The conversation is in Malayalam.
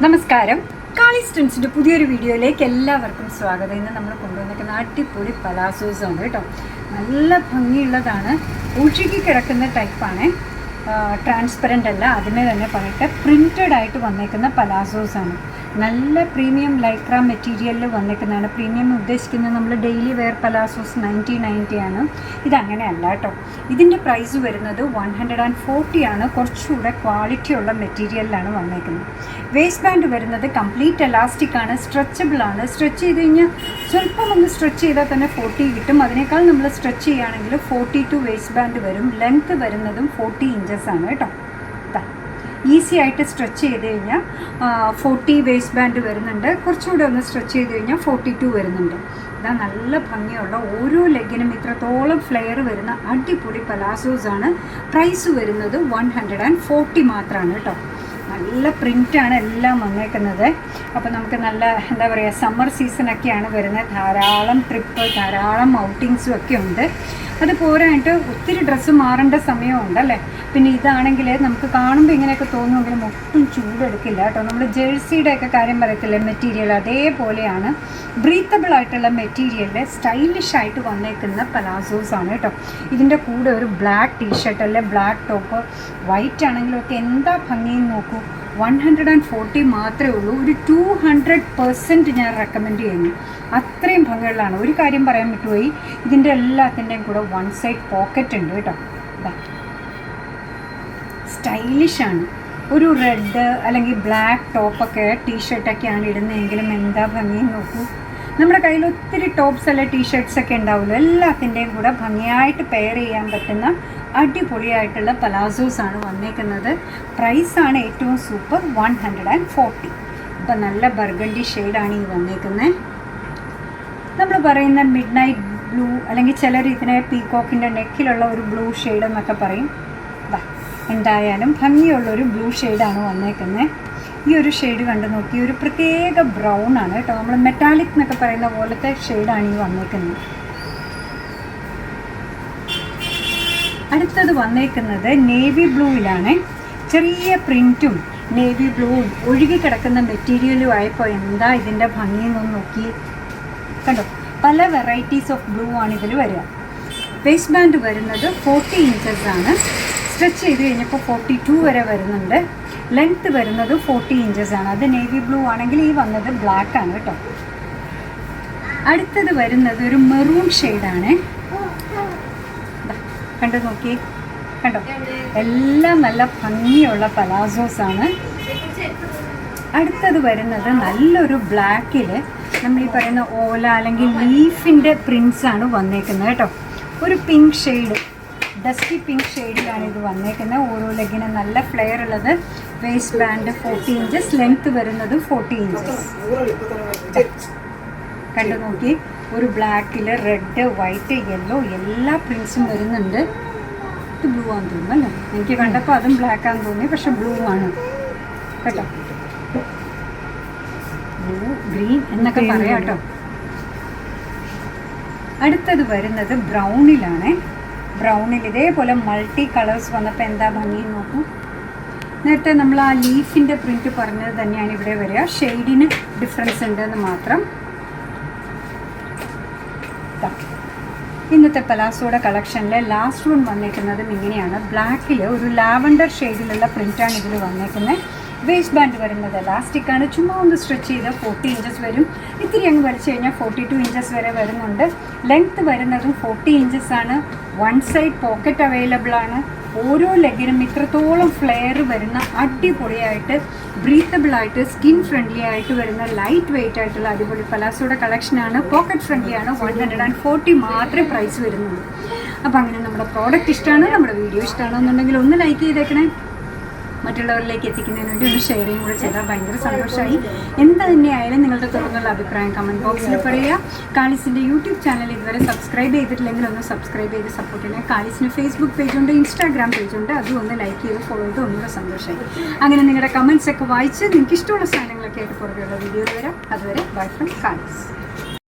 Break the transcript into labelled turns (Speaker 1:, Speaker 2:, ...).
Speaker 1: നമസ്കാരം. കാളി സ്റ്റുഡൻസിൻ്റെ പുതിയൊരു വീഡിയോയിലേക്ക് എല്ലാവർക്കും സ്വാഗതം. ഇന്ന് നമ്മൾ കൊണ്ടുവന്നിരിക്കുന്ന അടിപൊളി പലാസോസ് ആണ് കേട്ടോ. നല്ല ഭംഗിയുള്ളതാണ്. ഒഴുകി കിടക്കുന്ന ടൈപ്പാണ്, ട്രാൻസ്പെറൻ്റ് അല്ല. അതിനെ തന്നെ പറഞ്ഞിട്ട് പ്രിൻറ്റഡ് ആയിട്ട് വന്നേക്കുന്ന പലാസോസ് ആണ്. നല്ല പ്രീമിയം ലൈക്ര മെറ്റീരിയലിൽ വന്നേക്കുന്നതാണ്. പ്രീമിയം ഉദ്ദേശിക്കുന്നത് നമ്മൾ ഡെയിലി വെയർ പലാസോസ് 90 ആണ്. ഇതങ്ങനെ അല്ല കേട്ടോ. ഇതിൻ്റെ പ്രൈസ് വരുന്നത് 140 ആണ്. കുറച്ചുകൂടെ ക്വാളിറ്റി ഉള്ള മെറ്റീരിയലിലാണ് വന്നേക്കുന്നത്. വേസ്റ്റ് ബാൻഡ് വരുന്നത് കംപ്ലീറ്റ് എലാസ്റ്റിക് ആണ്, സ്ട്രെച്ചബിൾ ആണ്. സ്ട്രെച്ച് ചെയ്ത് കഴിഞ്ഞാൽ സ്വല്പം ഒന്ന് സ്ട്രെച്ച് ചെയ്താൽ തന്നെ 40 കിട്ടും. അതിനേക്കാൾ നമ്മൾ സ്ട്രെച്ച് ചെയ്യുകയാണെങ്കിൽ 42 വേസ്റ്റ് ബാൻഡ് വരും. ലെങ്ത്ത് വരുന്നതും 40 ഇഞ്ചസ് ആണ് കേട്ടോ. ഈസി ആയിട്ട് സ്ട്രെച്ച് ചെയ്ത് കഴിഞ്ഞാൽ 40 വേസ്റ്റ് ബാൻഡ് വരുന്നുണ്ട്. കുറച്ചുകൂടെ ഒന്ന് സ്ട്രെച്ച് ചെയ്ത് കഴിഞ്ഞാൽ 42 വരുന്നുണ്ട്. ഇതാ നല്ല ഭംഗിയുള്ള ഓരോ ലെഗിനും ഇത്രത്തോളം ഫ്ലെയർ വരുന്ന അടിപൊളി പലാസോസ് ആണ്. പ്രൈസ് വരുന്നത് 140 മാത്രമാണ് കേട്ടോ. നല്ല പ്രിൻ്റാണ് എല്ലാം വന്നേക്കുന്നത്. അപ്പോൾ നമുക്ക് നല്ല എന്താ പറയുക, സമ്മർ സീസണൊക്കെയാണ് വരുന്നത്. ധാരാളം ട്രിപ്പ്, ധാരാളം ഔട്ടിങ്സും ഒക്കെ ഉണ്ട്. അത് പോരായിട്ട് ഒത്തിരി ഡ്രസ്സ് മാറേണ്ട സമയമുണ്ടല്ലേ. പിന്നെ ഇതാണെങ്കിൽ നമുക്ക് കാണുമ്പോൾ ഇങ്ങനെയൊക്കെ തോന്നുമെങ്കിലും ഒട്ടും ചൂടെടുക്കില്ല കേട്ടോ. നമ്മൾ ജേഴ്സിയുടെ ഒക്കെ കാര്യം പറയത്തില്ലേ, മെറ്റീരിയൽ അതേപോലെയാണ്. ബ്രീത്തബിൾ ആയിട്ടുള്ള മെറ്റീരിയലിൽ സ്റ്റൈലിഷ് ആയിട്ട് വന്നേക്കുന്ന പലാസോസ് ആണ് കേട്ടോ. ഇതിൻ്റെ കൂടെ ഒരു ബ്ലാക്ക് ടീഷർട്ട് അല്ലെ ബ്ലാക്ക് ടോപ്പ്, വൈറ്റ് ആണെങ്കിലും ഒക്കെ എന്താ ഭംഗിയെന്ന് നോക്കൂ. 140 മാത്രമേ ഉള്ളൂ. ഒരു 200% ഞാൻ റെക്കമെൻഡ് ചെയ്യുന്നു. അത്രയും ഭംഗിയുള്ളതാണ്. ഒരു കാര്യം പറയാൻ വിട്ടുപോയി, ഇതിൻ്റെ എല്ലാത്തിൻ്റെയും കൂടെ വൺ സൈഡ് പോക്കറ്റ് ഉണ്ട് കേട്ടോ. സ്റ്റൈലിഷാണ്. ഒരു റെഡ് അല്ലെങ്കിൽ ബ്ലാക്ക് ടോപ്പൊക്കെ ടീഷർട്ടൊക്കെയാണ് ഇടുന്നതെങ്കിലും എന്താ ഭംഗിയെന്ന് നോക്കൂ. നമ്മുടെ കയ്യിൽ ഒത്തിരി ടോപ്സ് അല്ലെ ടീഷർട്ട്സൊക്കെ ഉണ്ടാവുമല്ലോ, എല്ലാത്തിൻ്റെയും കൂടെ ഭംഗിയായിട്ട് പെയർ ചെയ്യാൻ പറ്റുന്ന അടിപൊളിയായിട്ടുള്ള പലാസോസ് ആണ് വന്നേക്കുന്നത്. പ്രൈസാണ് ഏറ്റവും സൂപ്പർ, 140. ഇപ്പം നല്ല ബർഗണ്ടി ഷെയ്ഡാണ് ഈ വന്നേക്കുന്നത്. നമ്മൾ പറയുന്ന മിഡ് നൈറ്റ് ബ്ലൂ, അല്ലെങ്കിൽ ചിലർ ഇതിനെ പീകോക്കിൻ്റെ നെക്കിലുള്ള ഒരു ബ്ലൂ ഷെയ്ഡ് എന്നൊക്കെ പറയും. എന്തായാലും ഭംഗിയുള്ളൊരു ബ്ലൂ ഷെയ്ഡാണ് വന്നേക്കുന്നത്. ഈ ഒരു ഷെയ്ഡ് കണ്ടു നോക്കി, ഒരു പ്രത്യേക ബ്രൗൺ ആണ് കേട്ടോ. നമ്മൾ മെറ്റാലിക് എന്നൊക്കെ പറയുന്ന പോലത്തെ ഷെയ്ഡാണ് ഈ വന്നേക്കുന്നത്. അടുത്തത് വന്നേക്കുന്നത് നേവി ബ്ലൂവിലാണ്. ചെറിയ പ്രിൻറ്റും നേവി ബ്ലൂവും ഒഴുകി കിടക്കുന്ന മെറ്റീരിയലും ആയപ്പോൾ എന്താ ഇതിൻ്റെ ഭംഗിയെന്നൊന്ന് നോക്കി. കണ്ടോ, പല വെറൈറ്റീസ് ഓഫ് ബ്ലൂ ആണ് ഇതിൽ വരിക. വേസ്റ്റ് ബാൻഡ് വരുന്നത് 40 ഇഞ്ചസ് ആണ്. സ്ട്രെച്ച് ചെയ്ത് കഴിഞ്ഞപ്പോൾ 42 വരെ വരുന്നുണ്ട്. ലെങ്ത്ത് വരുന്നത് 40 ഇഞ്ചസ് ആണ്. അത് നേവി ബ്ലൂ ആണെങ്കിൽ ഈ വന്നത് ബ്ലാക്ക് ആണ് കേട്ടോ. അടുത്തത് വരുന്നത് ഒരു മെറൂൺ ഷെയ്ഡാണ്. കണ്ടു നോക്കി, കണ്ടോ, എല്ലാം നല്ല ഭംഗിയുള്ള പലാസോസ് ആണ്. അടുത്തത് വരുന്നത് നല്ലൊരു ബ്ലാക്കിൽ നമ്മൾ ഈ പറയുന്ന ഓല അല്ലെങ്കിൽ ലീഫിൻ്റെ പ്രിൻസാണ് വന്നേക്കുന്നത് കേട്ടോ. ഒരു പിങ്ക് ഷെയ്ഡ്, ഡസ്റ്റി പിങ്ക് ഷെയ്ഡിലാണ് ഇത് വന്നേക്കുന്നത്. ഓരോ ലെഗിനും നല്ല ഫ്ലെയർ ഉള്ളത്. വേസ്റ്റ് ബാൻഡ് 40 ഇഞ്ചസ്, ലെങ്ത്ത് വരുന്നത് 40 ഇഞ്ചസ്. കണ്ടു നോക്കി, ഒരു ബ്ലാക്കിൽ റെഡ്, വൈറ്റ്, യെല്ലോ എല്ലാ പ്രിൻസും വരുന്നുണ്ട്. ഇത് ബ്ലൂ ആണെന്ന് തോന്നുന്നു അല്ലേ, എനിക്ക് കണ്ടപ്പോൾ അതും ബ്ലാക്ക് ആണെന്ന് തോന്നി, പക്ഷെ ബ്ലൂ ആണ് കേട്ടോ. ബ്ലൂ, ഗ്രീൻ എന്നൊക്കെ പറയാം കേട്ടോ. അടുത്തത് വരുന്നത് ബ്രൗണിലാണ്. ബ്രൗണിൽ ഇതേപോലെ മൾട്ടി കളേഴ്സ് വന്നപ്പോൾ എന്താ ഭംഗി നോക്കൂ. നേരത്തെ നമ്മൾ ആ ലീഫിൻ്റെ പ്രിൻറ്റ് പറഞ്ഞത് തന്നെയാണ് ഇവിടെ വരിക. ഷെയ്ഡിന് ഡിഫറൻസ് ഉണ്ടെന്ന് മാത്രം. ഇന്നത്തെ പലാസോയുടെ കളക്ഷനിലെ ലാസ്റ്റ് വൺ വന്നേക്കുന്നതും ഇങ്ങനെയാണ്. ബ്ലാക്കിൽ ഒരു ലാവൻഡർ ഷെയ്ഡിലുള്ള പ്രിൻ്റാണ് ഇതിൽ വന്നേക്കുന്നത്. വേസ്റ്റ് ബാൻഡ് വരുന്നത് എലാസ്റ്റിക് ആണ്. ചുമ്മാ ഒന്ന് സ്ട്രെച്ച് ചെയ്ത് 40 ഇഞ്ചസ് വരും. ഇത്തിരി അങ്ങ് വലിച്ചു കഴിഞ്ഞാൽ 42 ഇഞ്ചസ് വരെ വരുന്നുണ്ട്. ലെങ്ത്ത് വരുന്നതും 40 ഇഞ്ചസ് ആണ്. വൺ സൈഡ് പോക്കറ്റ് അവൈലബിൾ ആണ്. ഓരോ ലെഗിനും ഇത്രത്തോളം ഫ്ലെയർ വരുന്ന അടിപൊളിയായിട്ട് ബ്രീത്തബിൾ ആയിട്ട് സ്കിൻ ഫ്രണ്ട്ലി ആയിട്ട് വരുന്ന ലൈറ്റ് വെയിറ്റ് ആയിട്ടുള്ള അടിപൊളി പലാസോയുടെ കളക്ഷനാണ്. പോക്കറ്റ് ഫ്രണ്ട്ലി ആണ്. 140 മാത്രമേ പ്രൈസ് വരുന്നുള്ളൂ. അപ്പോൾ അങ്ങനെ നമ്മുടെ പ്രോഡക്റ്റ് ഇഷ്ടമാണ്, നമ്മുടെ വീഡിയോ ഇഷ്ടമാണെന്നുണ്ടെങ്കിൽ ഒന്ന് ലൈക്ക് ചെയ്തേക്കണേ. മറ്റുള്ളവരിലേക്ക് എത്തിക്കുന്നതിന് വേണ്ടി ഒന്ന് ഷെയർ ചെയ്യും കൂടെ ചെയ്താൽ ഭയങ്കര സന്തോഷമായി. എന്ത് തന്നെയായാലും നിങ്ങളുടെ തുറന്നുള്ള അഭിപ്രായം കമൻറ്റ് ബോക്സിൽ പറയുക. കാളിസിൻ്റെ യൂട്യൂബ് ചാനൽ ഇതുവരെ സബ്സ്ക്രൈബ് ചെയ്തിട്ടില്ലെങ്കിൽ ഒന്ന് സബ്സ്ക്രൈബ് ചെയ്ത് സപ്പോർട്ട് ചെയ്യണേ. കാളിസിന് ഫേസ്ബുക്ക് പേജുണ്ട്, ഇൻസ്റ്റാഗ്രാം പേജുണ്ട്. അതും ഒന്ന് ലൈക്ക് ചെയ്ത് ഫോളോ ചെയ്ത് ഒന്നുകൂടെ സന്തോഷമായി. അങ്ങനെ നിങ്ങളുടെ കമൻറ്റ്സ് ഒക്കെ വായിച്ച് നിങ്ങൾക്ക് ഇഷ്ടമുള്ള സാധനങ്ങളൊക്കെ ആയിട്ട് പുറകെയുള്ള വീഡിയോയിൽ വരാം. അതുവരെ ബൈ ഫ്രം കാളിസ്.